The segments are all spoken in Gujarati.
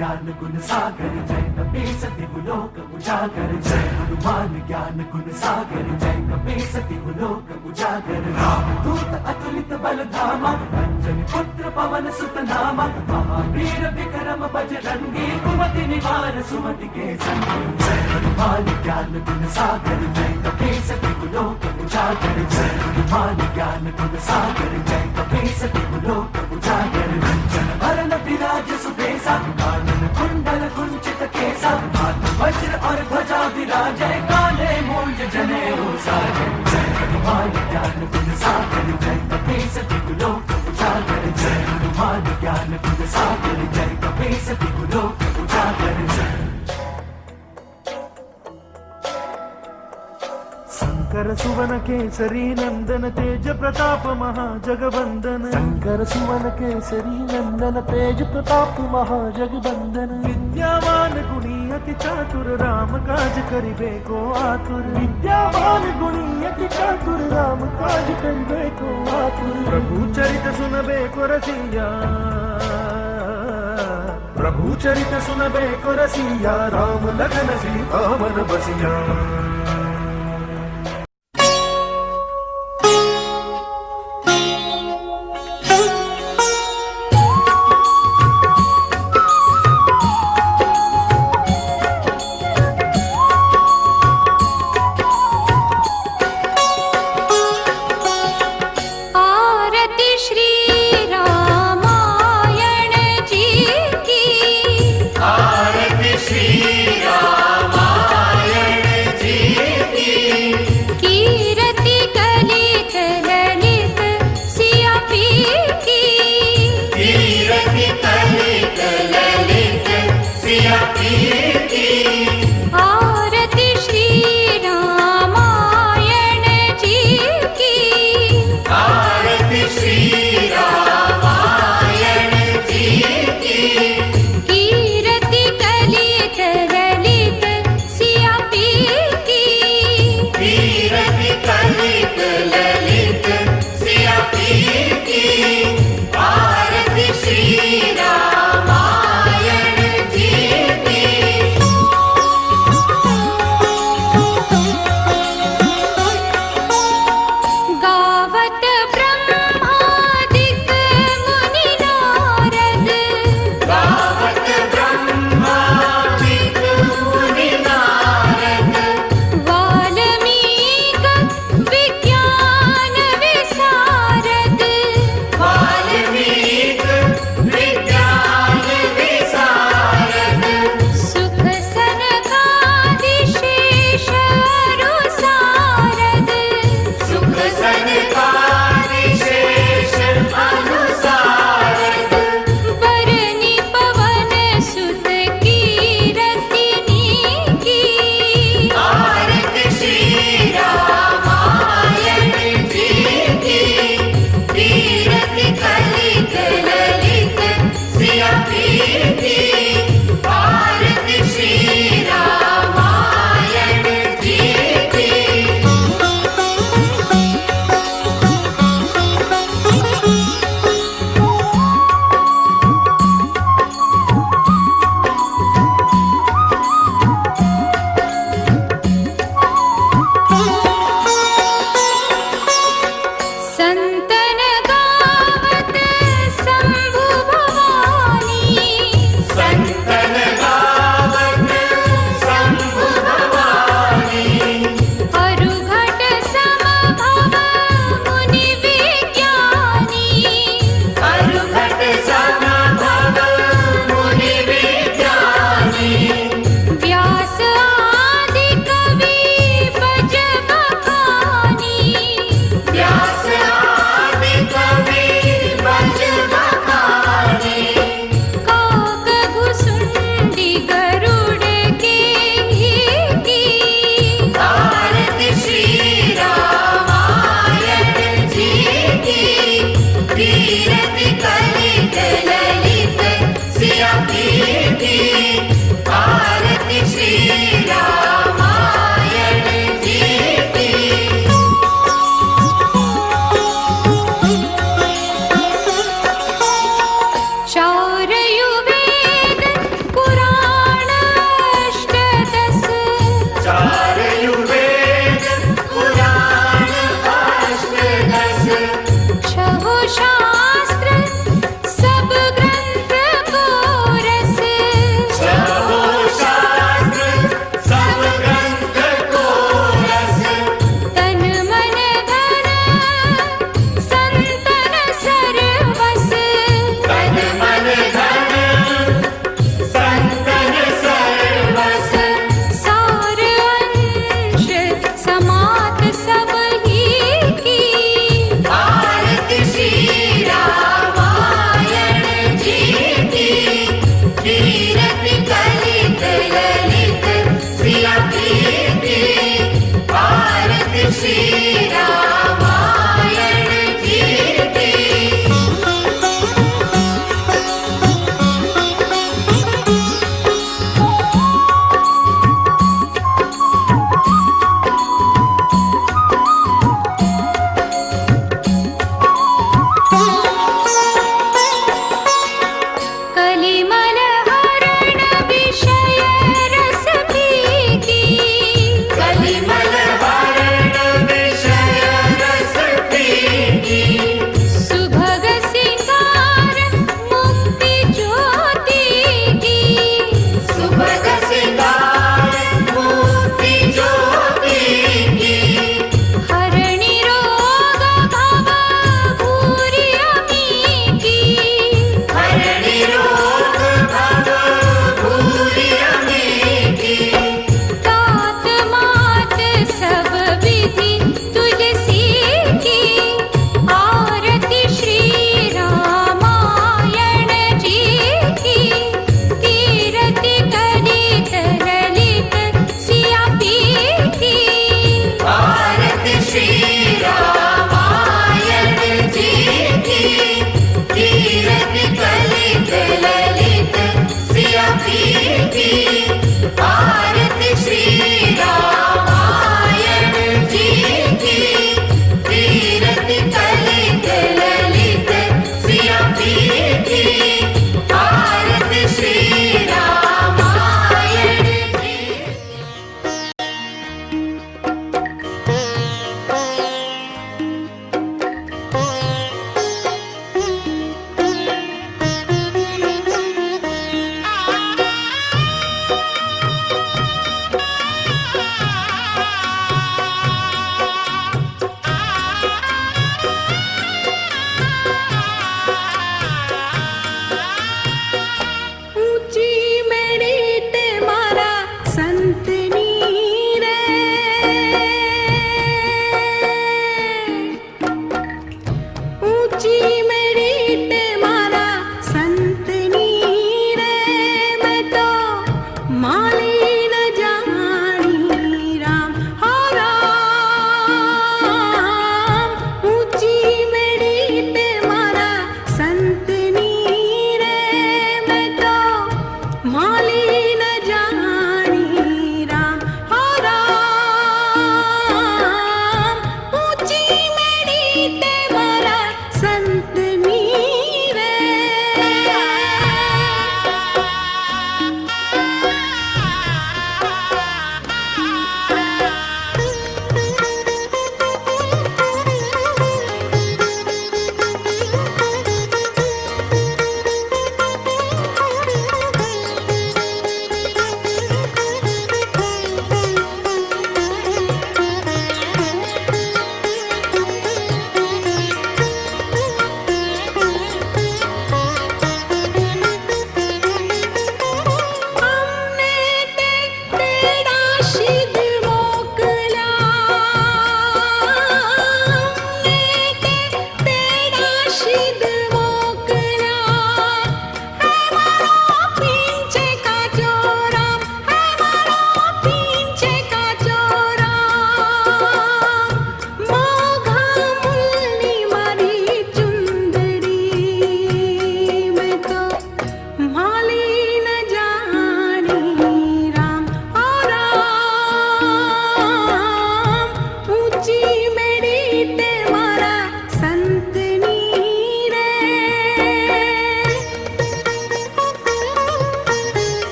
ज्ञान गुण सागर जय कपी सती लोक उजागर जय हनुमान ज्ञान गुण सागर जय कपी सती लोक उजागर दूत अतुलित बल धामा अंजनी पुत्र पवन सुत नामा महावीर विक्रम बजरंगी कुमति निवार सुमति के संगी जय हनुमान ज्ञान गुण सागर जय कपी सती लोक उजागर जय हनुमान ज्ञान गुण सागर जय कपी सती लोक उजागर जन वरण विराज सुबेसा कुंडल कुंचित केसा हाथ वज्र और ध्वजा विराजय काले मूंज जनेऊ साजय जय हनुमान ज्ञान गुण सागर जय कपी सती लोक उजागर जय हनुमान ज्ञान गुण सागर जय कपी सती लोक उजागर जय शंकर सुवन केसरी नंदन तेज प्रताप महाजगवंदन शंकर सुवन केसरी नंदन तेज प्रताप महाजगवंदन विद्यावान गुणी अति चातुर राम काज करिबे को आतुर विद्यावान गुणी अति चातुर राम काज करिबे को आतुर प्रभु चरित सुनबे को रसिया प्रभु चरित सुनबे को रसिया राम लखन सीता मन बसिया कीरति कलित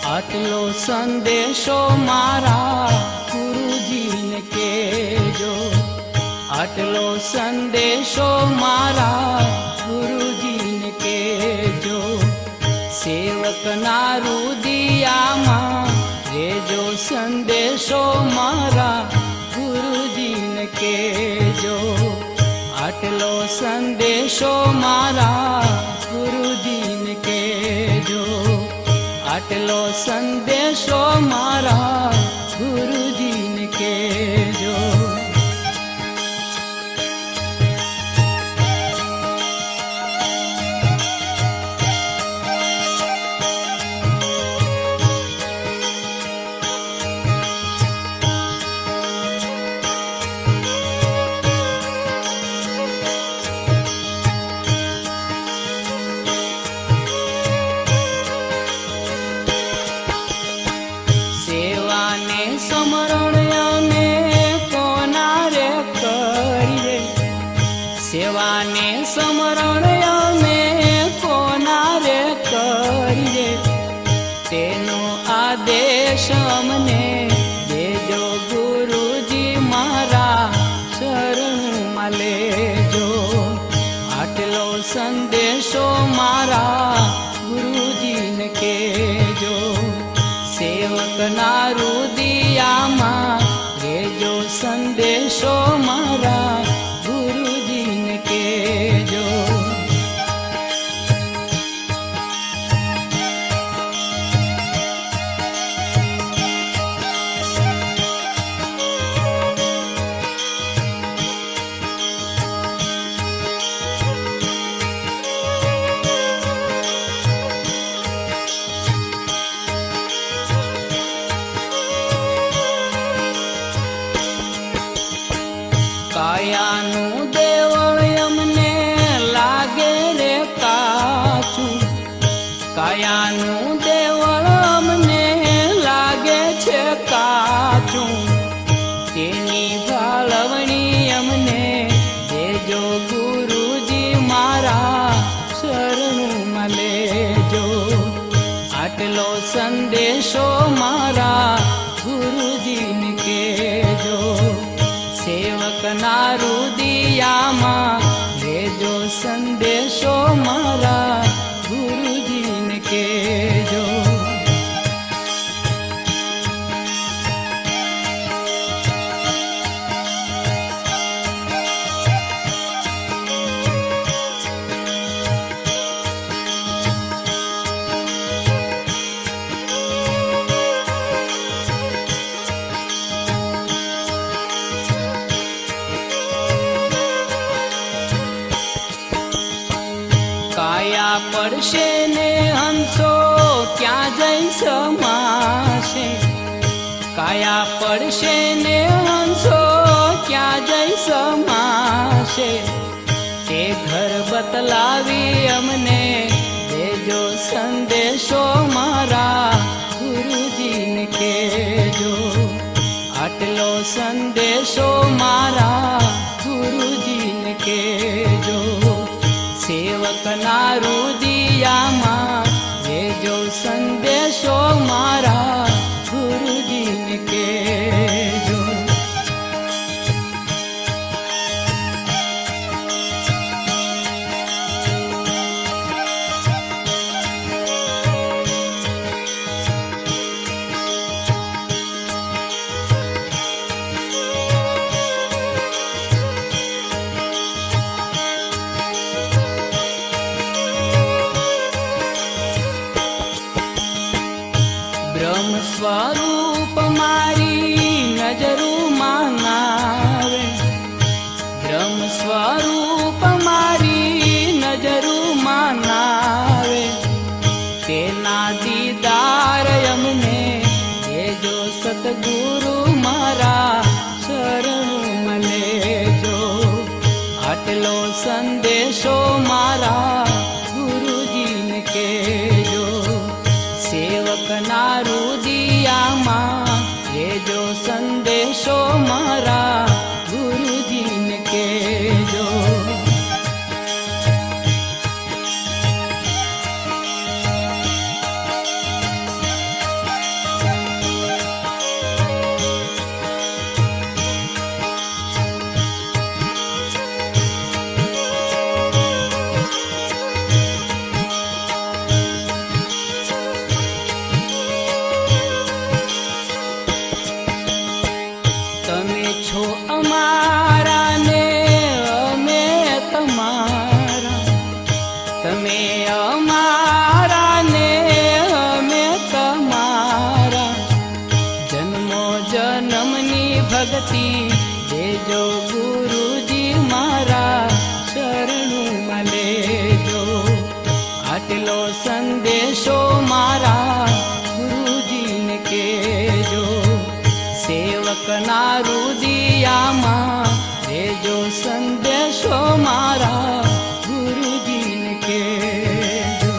આટલો સંદેશો મારા ગુરુજીને કહેજો, આટલો સંદેશો મારા ગુરુજીને કહેજો. સેવકના રુદિયામાં રેજો સંદેશો મારા ગુરુજીને કહેજો, આટલો સંદેશો મારા ગુરુજીને કહેજો, આટલો સંદેશો મારા ગુરુજીને કહેજો. સેવાને સમરણ અમે કોના રે કરીએ, તેનો આદેશ અમને દેજો ગુરુજી મારા શરણમાં લેજો. આટલો સંદેશો મારા ગુરુજીને કહેજો, સેવકના રુદિયામાં લેજો સંદેશો મારા ગુરુજીને કહેજો. કાયાનું દેવળ અમને લાગે રે કાચું, કાયાનું દેવળ અમને લાગે છે કાચું, તેની ફાળવણી અમને દેજો ગુરુજી મારા શરણમાં લેજો. આટલો સંદેશો મારા ગુરુજીને કહેજો, સેવકના રુદિયામાં લેજો સંદેશો મારા ગુરુજીને કહેજો. કાયા પડશે ને હંસો ક્યાં જઈ સમાશે, કાયા પડશે ને હંસો ક્યાં જઈ સમાશે, તે ઘર બતલાવી અમને દેજો સંદેશો મારા ગુરુજીને કહેજો. આટલો સંદેશો મારા ગુરુજીને કહેજો, સેવકના રુદિયામાં લેજો સંદેશો મારા ગુરુજીને કહેજો. બ્રહ્મ સ્વરૂપ મારી નજરૂમાં નાવે, બ્રહ્મ સ્વરૂપ મારી નજરૂમાં નાવે, તેના દીદાર અમને દેજો સતગુરુ મારા શરણમાં લેજો. આટલો સંદેશો મારા ગુરુજીને કહેજો, સેવકના રુદિયામાં લેજો સંદેશો મારા ગુરુજીને કહેજો. संदेशो मारा गुरुजी ने केजो।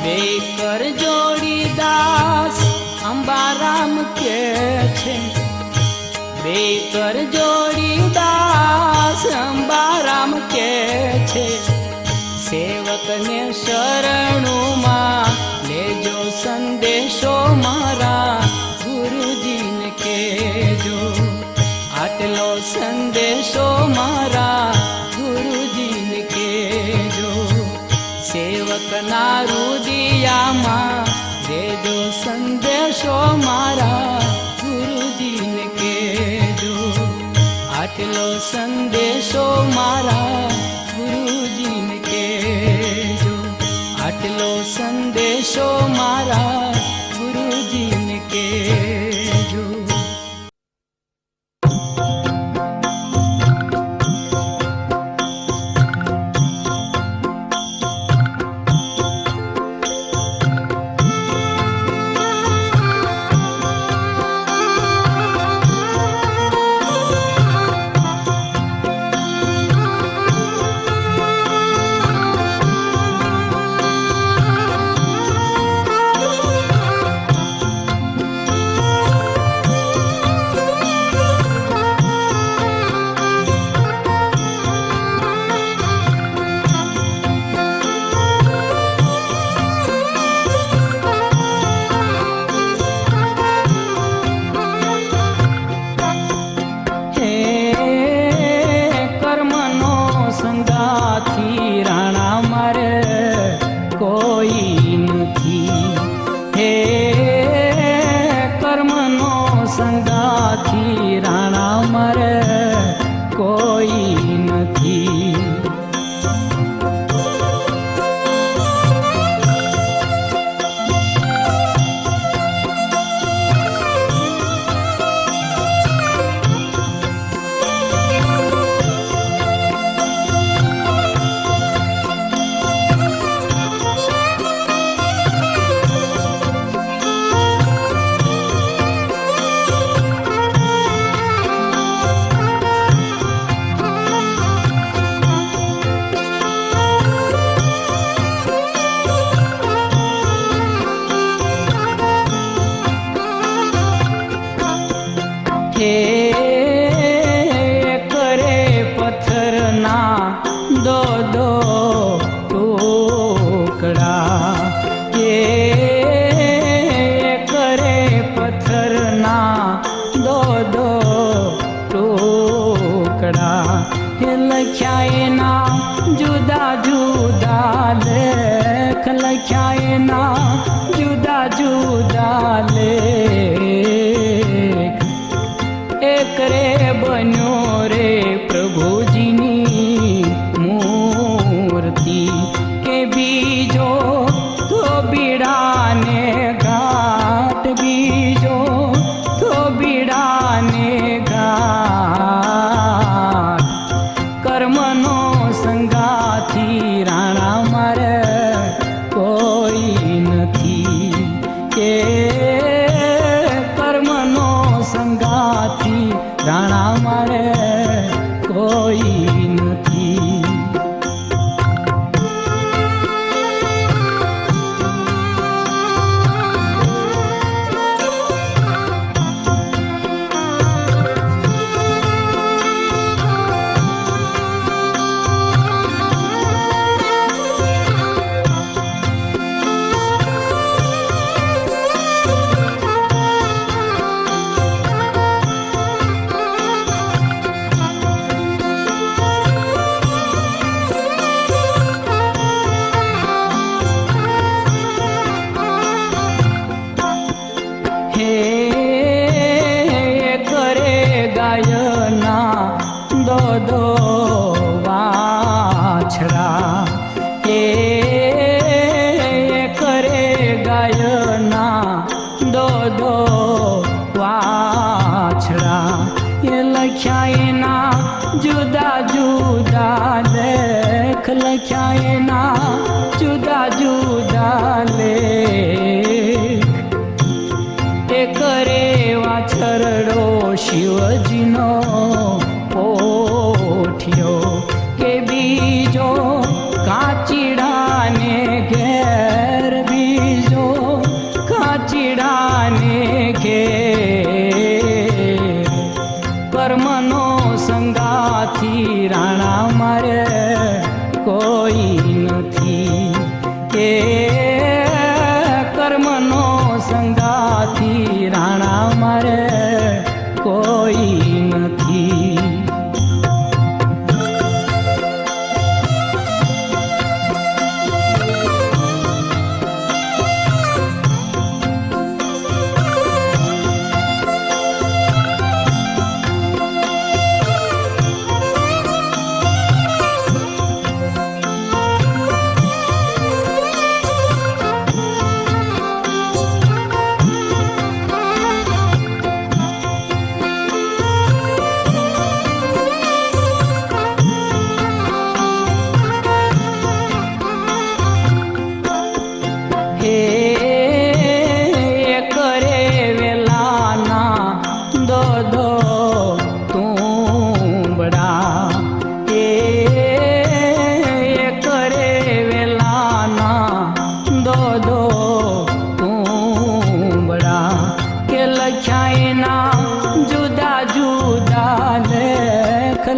बेकर जोड़ी दास अंबाराम के छे, बेकर जोड़ी दास अंबाराम के छे। सेवक ने शरणु मां लेजो संदेशो मारा गुरुजी ने केजो। आटलो संदेशो मारा गुरुजी ने केजो। सेवक ना रुदियामा देजो संदेशो मारा गुरुजी ने केजो। आटलो संदेशो मारा गुरुजी ने केजो। आटलो संदेशो मारा गुरुजी ने केजो। संगाथी राणा मरे कोई नथी। करे पत्थर ना दो दो टुकड़ा। करे पत्थर ना दो दो टुकड़ा। लख्याए ना जुदा जुदा लेख, लख्याए ना जुदा जुदा लेख। एक रे बन्यो रे प्रभुजीनी मूर्ति के बीजो तो बिड़ाने घाट, बीजो तो बिड़ाने घाट। कर्मनो संगाथी राणा मारे कोई नथी। के कर्मनो संगाथी राणा मारे कोई नथी। दो वाछड़ा। एक એ લખ્યા એના જુદા જુદા લેખ, લખ્યા એના જુદા જુદા લેખ. એ કરે વાછરડો શિવજીનો પોઠિયો, કે બીજો કાચીડાને ઘેર, બીજો કાચીડાને ઘેર. કર્મનો સંગાથી રાણા મારે કોઈ નથી, કે કર્મનો સંગાથી રાણા મારે કોઈ નથી.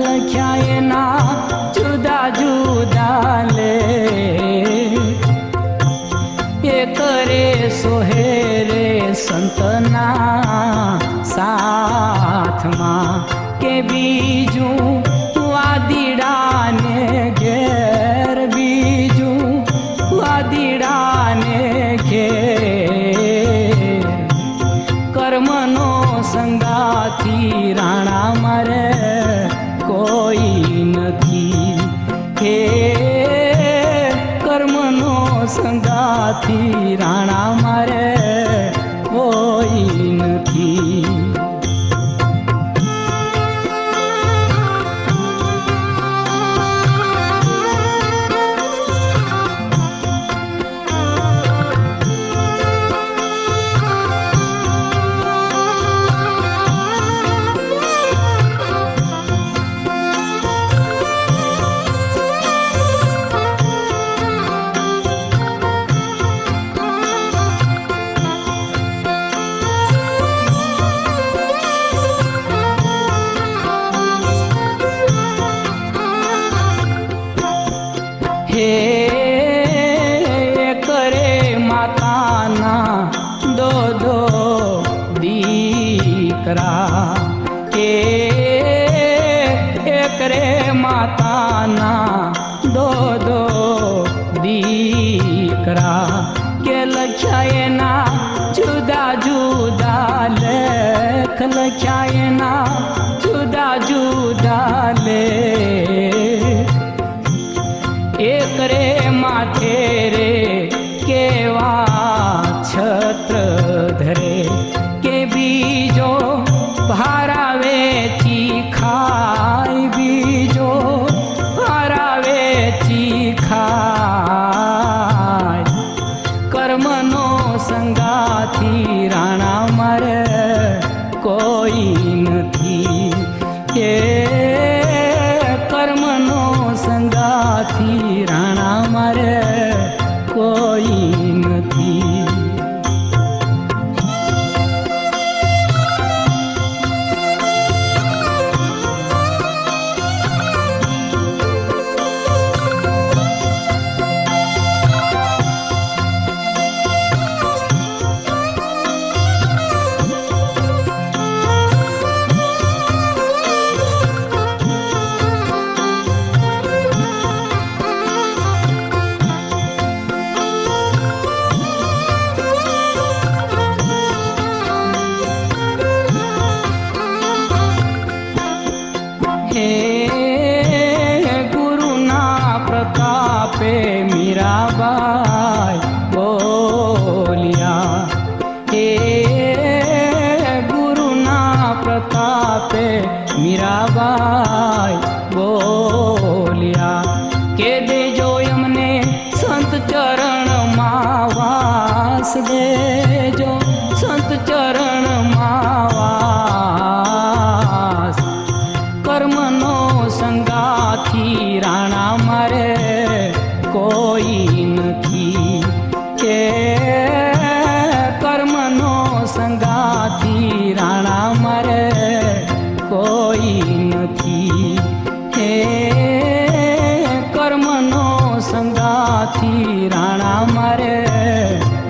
લખ્યા એના જુદા જુદા લેખ. એ કરે સોહેરે સંતના સાથમાં, કે બીજું વાદીડાને ઘેર, બીજું વાદીડાને ઘેર. કર્મનો સંગાથી રાણા મારે કોઈ નથી, હે કર્મનો સંગાથી રાણા મારે કોઈ નથી. હે કરે માતાના દો દો દીકરા, કે કરે માતાના દો દો દીકરા. કે લખ્યા એના જુદા જુદા લેખ, લખ્યા એના જુદા જુદા લેખ. એક રે માથે રે કેવા છત્ર ધરે, કે બીજો ભારાવે ચીખાય, બીજો ભારાવે ચીખાય. કર્મનો સંગાથી રાણા મારે કોઈ નથી, કે કર્મનો સંગાથી રાણા મારે કોઈ નથી. पे मीराबाई बोलिया, हे गुरु ना प्रतापे મીરાબાઈ બોલ્યા કે દેજો એમને સંત ચરણમાં વાસ દેજો સંત ચરણમાં વાસ કર્મનો સંગાથી રાણા મારે કોઈ નથી કે કર્મનો સંગાથી રાણા મારે કોઈ નથી હે કર્મનો સંગાથી રાણા મારે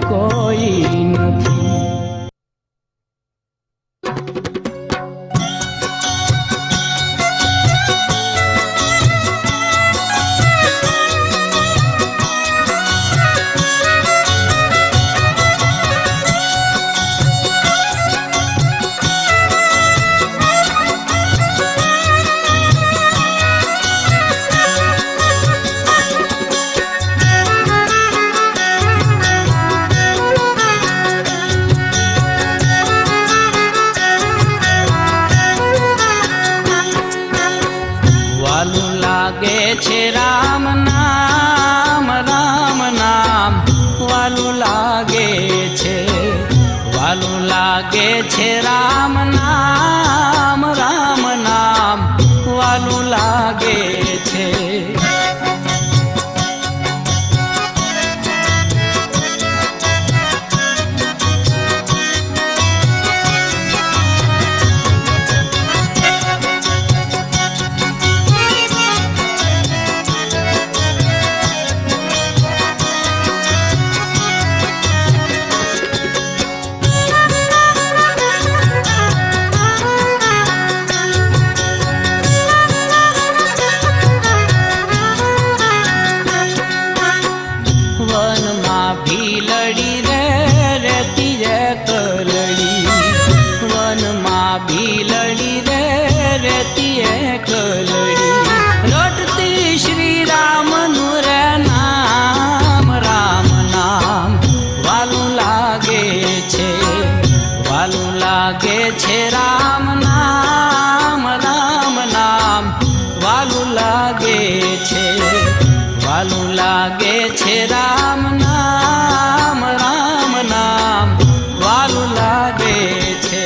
કોઈ નથી. વાલું લાગે છે રામ નામ રામ નામ વાલું લાગે છે વાલું લાગે છે રામ નામ રામ નામ વાલું લાગે છે. વનમાં ભીલડી રે રેતી રે કલડી વનમાં ભીલડી રે રેતી રે કલડી રટતી શ્રી રામનું રે નામ રામ નામ વાલું લાગે છે વાલું લાગે છે રામ નામ રામ નામ વાલું લાગે છે વાલું લાગે છે રામ નામ રામ નામ વાલું લાગે છે.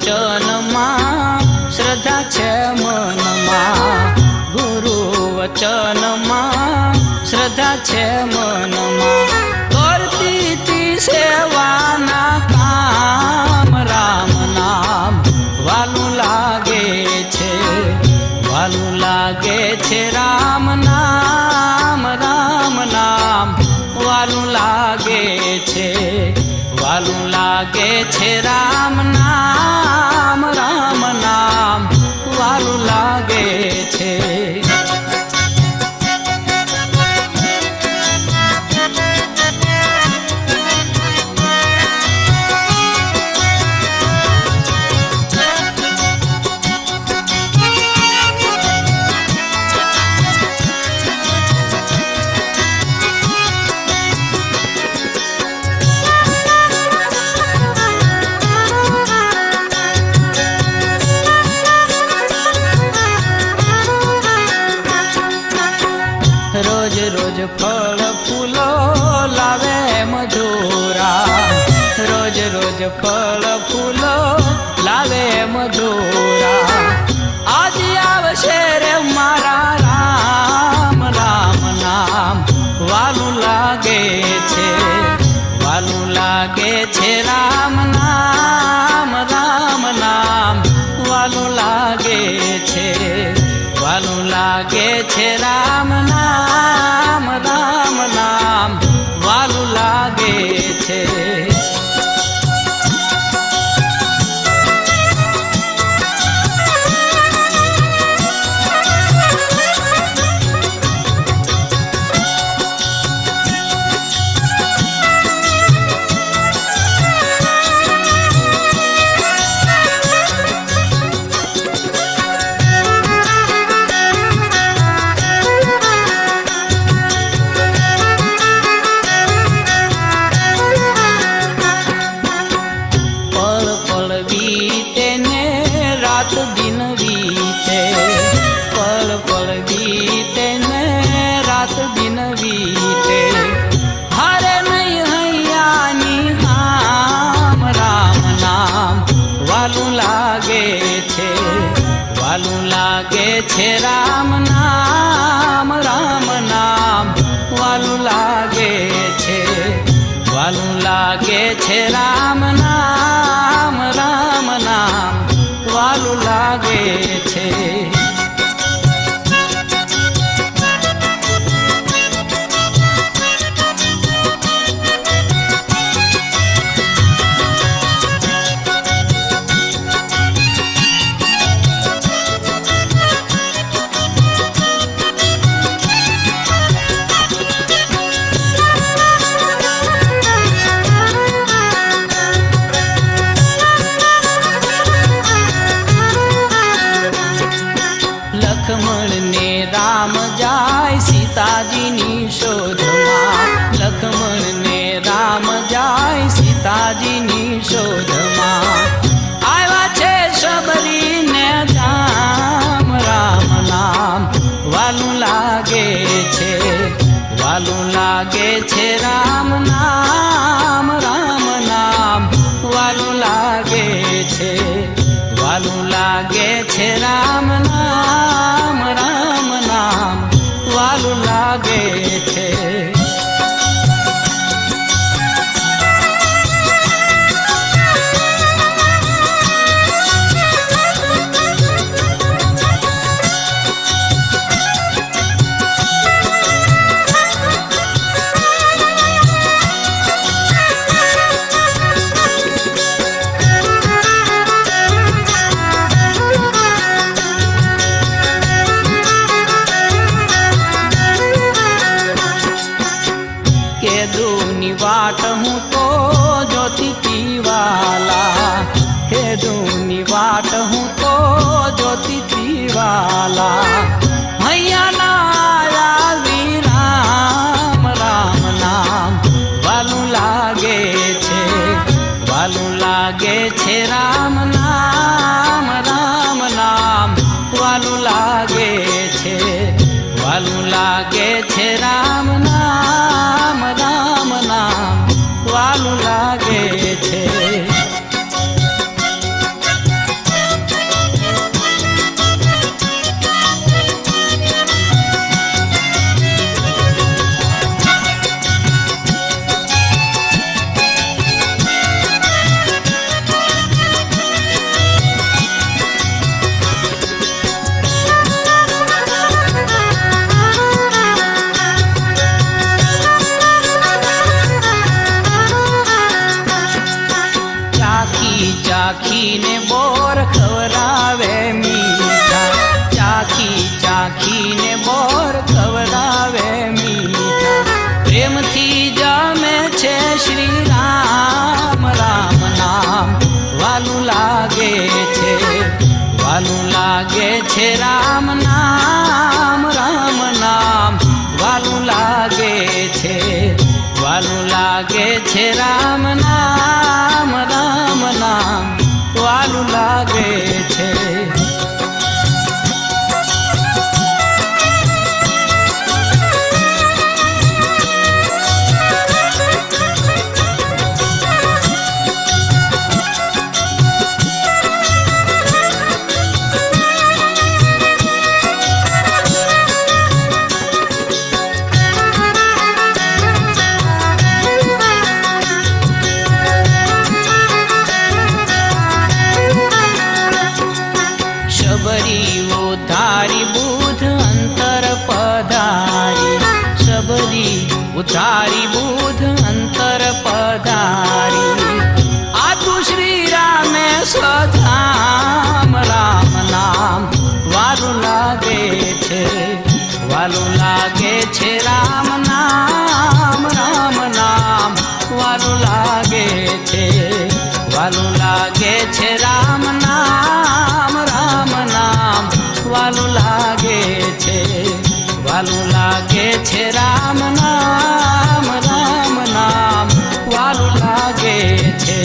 વચનમાં શ્રદ્ધા છે મનમાં ગુરુ વચનમાં શ્રદ્ધા છે મનમાં કરતી તી સેવાના કામ રામ નામ વાલું લાગે છે વાલું લાગે છે રામ નામ રામ નામ વાલું લાગે છે વાલું લાગે છે રામ નામ રામ નામ વાલું લાગે છે. રોજ રોજ ફળ ફૂલો લાવે મજૂરા રોજ રોજ ફળ ફૂલો લાવે મજૂરા આજ આવશે રે મારા રામ રામ નામ વાલું લાગે છે વાલું લાગે છે રામ નામ રામ નામ વાલું લાગે છે વાલું લાગે છે રામ નામ રામ છે રામ નામ રામ નામ વાલું લાગે છે વાલું લાગે છે રામ નામ રામ નામ વાલું લાગે છે લખમણ ને રામ જાય સીતાજીની શોધમાં લખમણ ને રામ જાય સીતાજીની શોધમાં આવ્યા છે શબરીને ધામ રામ નામ વાલું લાગે છે વાલું લાગે છે રામ નામ રામ નામ વાલું લાગે છે વાલું લાગે છે રામ નામ રામ નામ વાલું લાગે છે કેદુની વાટ હું તો જોતી તી વાલા કેદુની વાટ હું તો જોતી તી વાલા હૈયા આવી રામ રામ નામ વાલું લાગે છે વાલું લાગે છે રામ નામ રામ નામ વાલું લાગે છે વાલું લાગે છે રામ નામ રામ નામ વાલું લાગે છે ચાખીને બોર ખવરાવે મીઠા ચાખીને બોર ખવરાવે મીઠા પ્રેમથી જમે છે શ્રી રામ રામ નામ વાલું લાગે છે વાલું લાગે છે રામ નામ રામ નામ વાલું લાગે છે વાલું લાગે છે રામ નામ રામ નામ વાલું લાગે છે ઉધારી બુધ અંતર પધારી શબરી ઉધારી બુધ અંતર પધારી આતુ શ્રી રામે સ્વધામ રામ નામ વાલું લાગે છે વાલું લાગે છે રામ નામ રામ નામ વાલું લાગે છે વાલું લાગે છે રામ નામ રામ નામ વાલું લાગે છે વાલું લાગે છે રામ નામ રામ નામ વાલું લાગે છે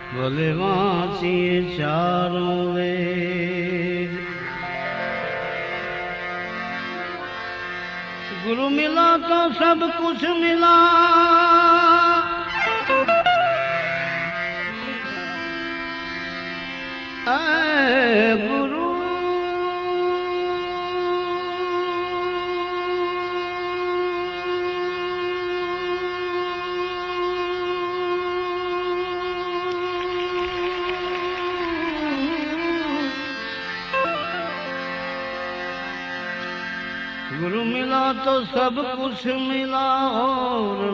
बोले वांचिए चारों वेद। गुरु मिला तो सब कुछ मिला, ऐ गुरु गुरु मिला तो सब कुछ मिला और